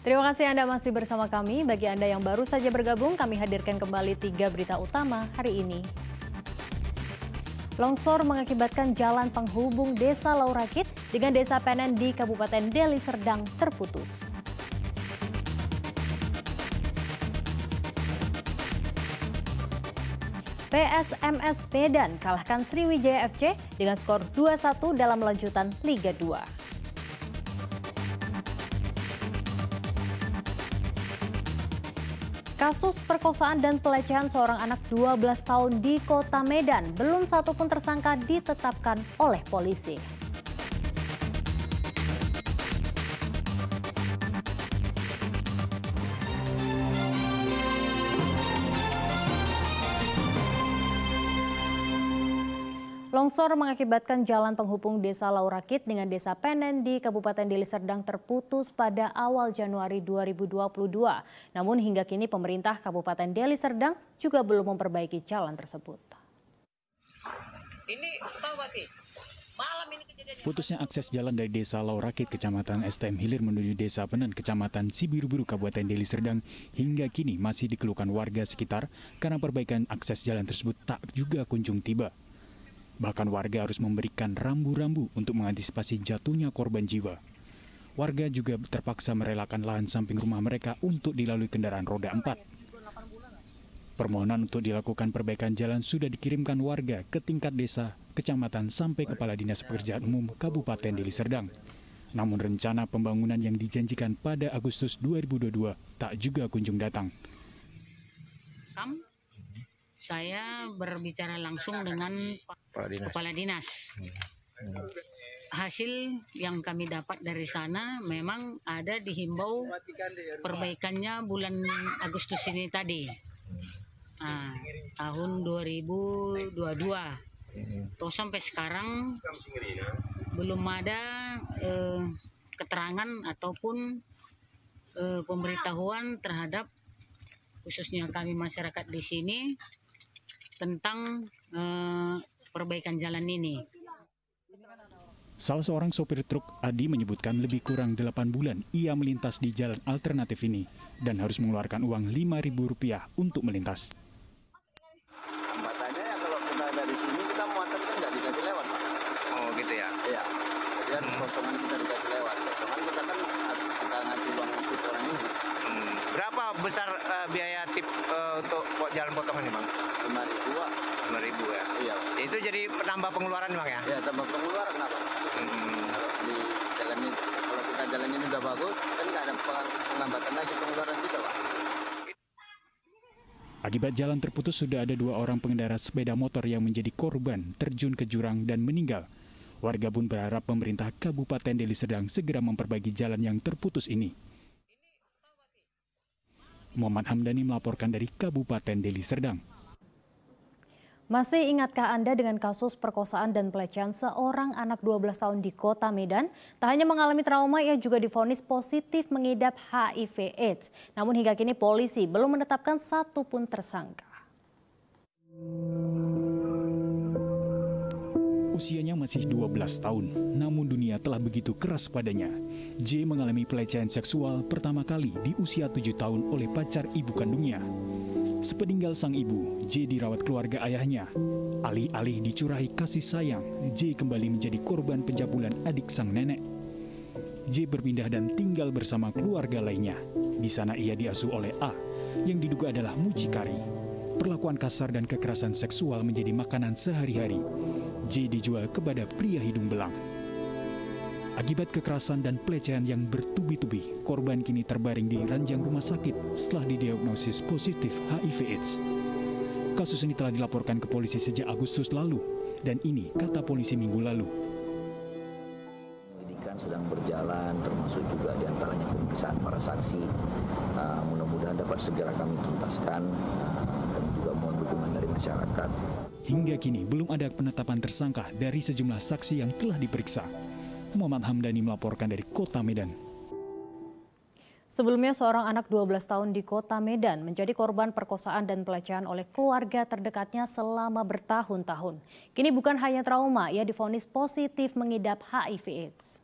Terima kasih Anda masih bersama kami. Bagi Anda yang baru saja bergabung, kami hadirkan kembali 3 berita utama hari ini. Longsor mengakibatkan jalan penghubung Desa Laurakit dengan Desa Penen di Kabupaten Deli Serdang terputus. PSMS Medan kalahkan Sriwijaya FC dengan skor 2-1 dalam lanjutan Liga 2. Kasus perkosaan dan pelecehan seorang anak 12 tahun di Kota Medan, belum satu pun tersangka ditetapkan oleh polisi. Longsor mengakibatkan jalan penghubung Desa Laurakit dengan Desa Penen di Kabupaten Deli Serdang terputus pada awal Januari 2022. Namun hingga kini pemerintah Kabupaten Deli Serdang juga belum memperbaiki jalan tersebut. Putusnya akses jalan dari Desa Laurakit, Kecamatan STM Hilir menuju Desa Penen, Kecamatan Sibiruburu, Kabupaten Deli Serdang hingga kini masih dikeluhkan warga sekitar karena perbaikan akses jalan tersebut tak juga kunjung tiba. Bahkan warga harus memberikan rambu-rambu untuk mengantisipasi jatuhnya korban jiwa. Warga juga terpaksa merelakan lahan samping rumah mereka untuk dilalui kendaraan roda 4. Permohonan untuk dilakukan perbaikan jalan sudah dikirimkan warga ke tingkat desa, kecamatan sampai Kepala Dinas Pekerjaan Umum Kabupaten Deli Serdang. Namun rencana pembangunan yang dijanjikan pada Agustus 2022 tak juga kunjung datang. Saya berbicara langsung dengan Kepala Dinas. Hasil yang kami dapat dari sana memang ada dihimbau perbaikannya bulan Agustus ini tadi. Tahun 2022. Terus sampai sekarang belum ada keterangan ataupun pemberitahuan terhadap khususnya kami masyarakat di sini tentang perbaikan jalan ini. Salah seorang sopir truk, Adi, menyebutkan lebih kurang 8 bulan ia melintas di jalan alternatif ini dan harus mengeluarkan uang Rp5.000 untuk melintas. Hambatannya ya kalau kita dari sini kita muatan kan nggak dikasih lewat, Pak. Oh gitu ya? Iya. Jadi harus kosongan kita dikasih lewat. Kosongan kita kan harus kita ngasih uang untuk orang ini. Berapa besar biaya tip untuk jalan potongan ini, Bang? Rp5.000, Pak. Rp5.000 ya? Iya. Itu jadi penambah pengeluaran, Bang ya? Ya, tambah pengeluaran apa? Kalau di jalan ini, kalau kita jalan ini udah bagus, kan nggak ada penghambatan lagi pengeluaran juga, Pak. Akibat jalan terputus sudah ada 2 orang pengendara sepeda motor yang menjadi korban terjun ke jurang dan meninggal. Warga pun berharap pemerintah Kabupaten Deli Serdang segera memperbaiki jalan yang terputus ini. Muhammad Hamdani melaporkan dari Kabupaten Deli Serdang. Masih ingatkah Anda dengan kasus perkosaan dan pelecehan seorang anak 12 tahun di Kota Medan? Tak hanya mengalami trauma, ia juga divonis positif mengidap HIV/AIDS. Namun hingga kini polisi belum menetapkan satu pun tersangka. Usianya masih 12 tahun, namun dunia telah begitu keras padanya. J mengalami pelecehan seksual pertama kali di usia 7 tahun oleh pacar ibu kandungnya. Sepeninggal sang ibu, J dirawat keluarga ayahnya. Alih-alih dicurahi kasih sayang, J kembali menjadi korban pencabulan adik sang nenek. J berpindah dan tinggal bersama keluarga lainnya. Di sana ia diasuh oleh A, yang diduga adalah mucikari. Perlakuan kasar dan kekerasan seksual menjadi makanan sehari-hari. J dijual kepada pria hidung belang. Akibat kekerasan dan pelecehan yang bertubi-tubi, korban kini terbaring di ranjang rumah sakit setelah didiagnosis positif HIV/AIDS. Kasus ini telah dilaporkan ke polisi sejak Agustus lalu, dan ini kata polisi minggu lalu. Penyelidikan sedang berjalan, termasuk juga diantaranya pemeriksaan para saksi. Mudah-mudahan dapat segera kami tuntaskan. Kami juga mohon dukungan dari masyarakat. Hingga kini belum ada penetapan tersangka dari sejumlah saksi yang telah diperiksa. Muhammad Hamdani melaporkan dari Kota Medan. Sebelumnya seorang anak 12 tahun di Kota Medan menjadi korban perkosaan dan pelecehan oleh keluarga terdekatnya selama bertahun-tahun. Kini bukan hanya trauma, ia divonis positif mengidap HIV/AIDS.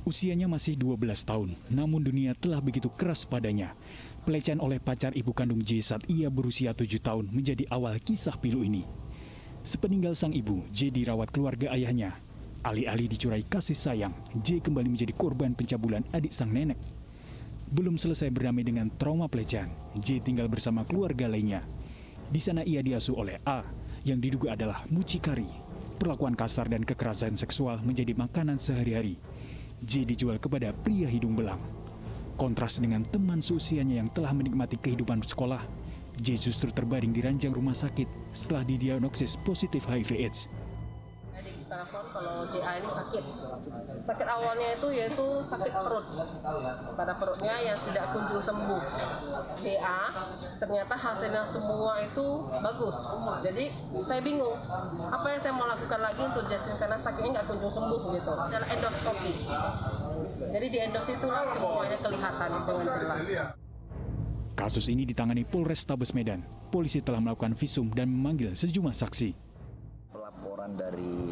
Usianya masih 12 tahun, namun dunia telah begitu keras padanya. Pelecehan oleh pacar ibu kandung J saat ia berusia 7 tahun menjadi awal kisah pilu ini. Sepeninggal sang ibu, J dirawat keluarga ayahnya. Alih-alih dicurai kasih sayang, J kembali menjadi korban pencabulan adik sang nenek. Belum selesai berdamai dengan trauma pelecehan, J tinggal bersama keluarga lainnya. Di sana ia diasuh oleh A, yang diduga adalah mucikari. Perlakuan kasar dan kekerasan seksual menjadi makanan sehari-hari. J dijual kepada pria hidung belang. Kontras dengan teman seusianya yang telah menikmati kehidupan sekolah, J justru terbaring di ranjang rumah sakit setelah didiagnosis positif HIV/AIDS. Adik telepon kalau JA ini sakit. Sakit awalnya yaitu sakit perut. Pada perutnya yang tidak kunjung sembuh. DA ternyata hasilnya semua itu bagus. Jadi saya bingung. Apa yang saya mau lakukan lagi untuk Jasmine karena sakitnya nggak kunjung sembuh gitu. Adalah endoskopi. Jadi di endos itulah semuanya kelihatan dengan jelas. Kasus ini ditangani Polrestabes Medan. Polisi telah melakukan visum dan memanggil sejumlah saksi. Laporan dari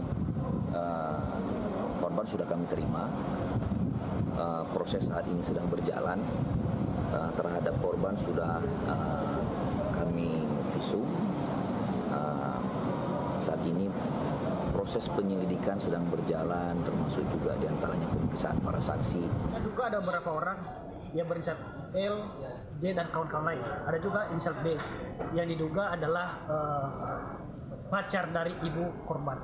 korban sudah kami terima. Proses saat ini sedang berjalan. Terhadap korban sudah kami visum. Saat ini proses penyelidikan sedang berjalan, termasuk juga diantaranya pemeriksaan para saksi. Juga ada beberapa orang yang berinisial L, J dan kawan-kawan lain. Ada juga inisial B yang diduga adalah pacar dari ibu korban.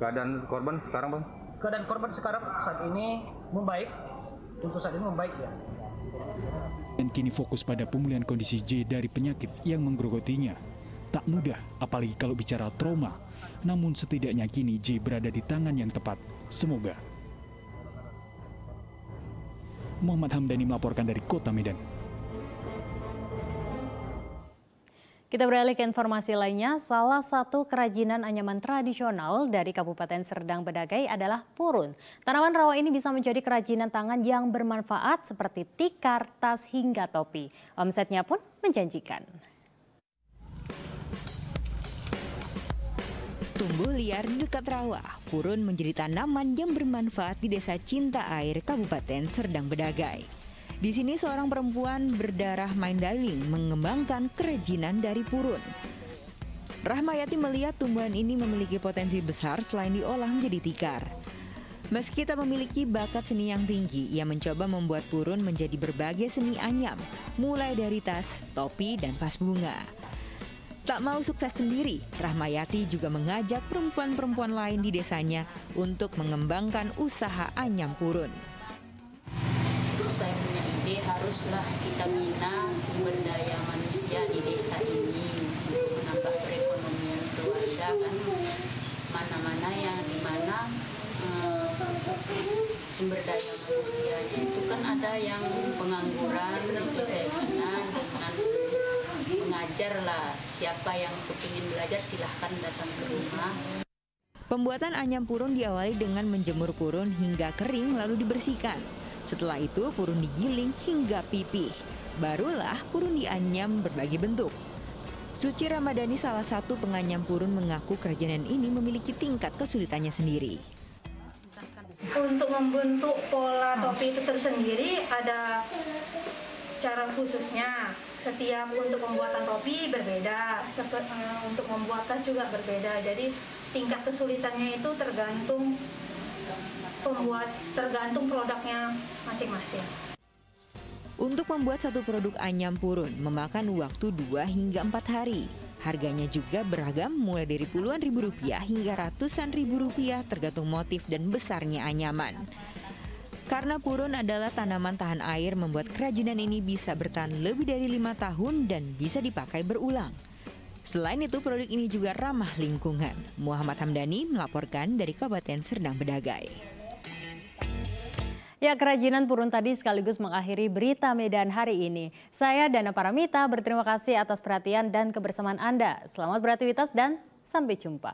Keadaan korban sekarang, Bang? Keadaan korban sekarang saat ini membaik. Untuk saat ini membaik ya. Dan kini fokus pada pemulihan kondisi J dari penyakit yang menggerogotinya. Tak mudah, apalagi kalau bicara trauma. Namun setidaknya kini J berada di tangan yang tepat. Semoga. Muhammad Hamdani melaporkan dari Kota Medan. Kita beralih ke informasi lainnya, salah satu kerajinan anyaman tradisional dari Kabupaten Serdang Bedagai adalah purun. Tanaman rawa ini bisa menjadi kerajinan tangan yang bermanfaat seperti tikar, tas, hingga topi. Omsetnya pun menjanjikan. Tumbuh liar di dekat rawa, purun menjadi tanaman yang bermanfaat di Desa Cinta Air, Kabupaten Serdang Bedagai. Di sini seorang perempuan berdarah Mandailing mengembangkan kerajinan dari purun. Rahmayati melihat tumbuhan ini memiliki potensi besar selain diolah menjadi tikar. Meski tak memiliki bakat seni yang tinggi, ia mencoba membuat purun menjadi berbagai seni anyam, mulai dari tas, topi, dan vas bunga. Tak mau sukses sendiri, Rahmayati juga mengajak perempuan-perempuan lain di desanya untuk mengembangkan usaha anyam purun. Saya punya ide, haruslah kita bina sumber daya manusia di desa ini untuk menambah perekonomian keluarga kan. Mana-mana yang dimana sumber daya manusianya itu kan ada yang pengangguran, itu saya bina dengan mengajar lah, siapa yang kepingin belajar silahkan datang ke rumah. Pembuatan anyam purun diawali dengan menjemur purun hingga kering lalu dibersihkan. Setelah itu purun digiling hingga pipih. Barulah purun dianyam berbagai bentuk. Suci Ramadhani, salah satu penganyam purun, mengaku kerajinan ini memiliki tingkat kesulitannya sendiri. Untuk membentuk pola topi itu tersendiri ada cara khususnya. Setiap untuk pembuatan topi berbeda, untuk membuat tas juga berbeda. Jadi tingkat kesulitannya itu tergantung produknya masing-masing. Untuk membuat satu produk anyam purun memakan waktu 2 hingga 4 hari. Harganya juga beragam, mulai dari puluhan ribu rupiah hingga ratusan ribu rupiah tergantung motif dan besarnya anyaman. Karena purun adalah tanaman tahan air, membuat kerajinan ini bisa bertahan lebih dari 5 tahun dan bisa dipakai berulang. Selain itu, produk ini juga ramah lingkungan. Muhammad Hamdani melaporkan dari Kabupaten Serdang Bedagai. Ya, kerajinan purun tadi sekaligus mengakhiri berita Medan hari ini. Saya Dana Paramita berterima kasih atas perhatian dan kebersamaan Anda. Selamat beraktivitas dan sampai jumpa.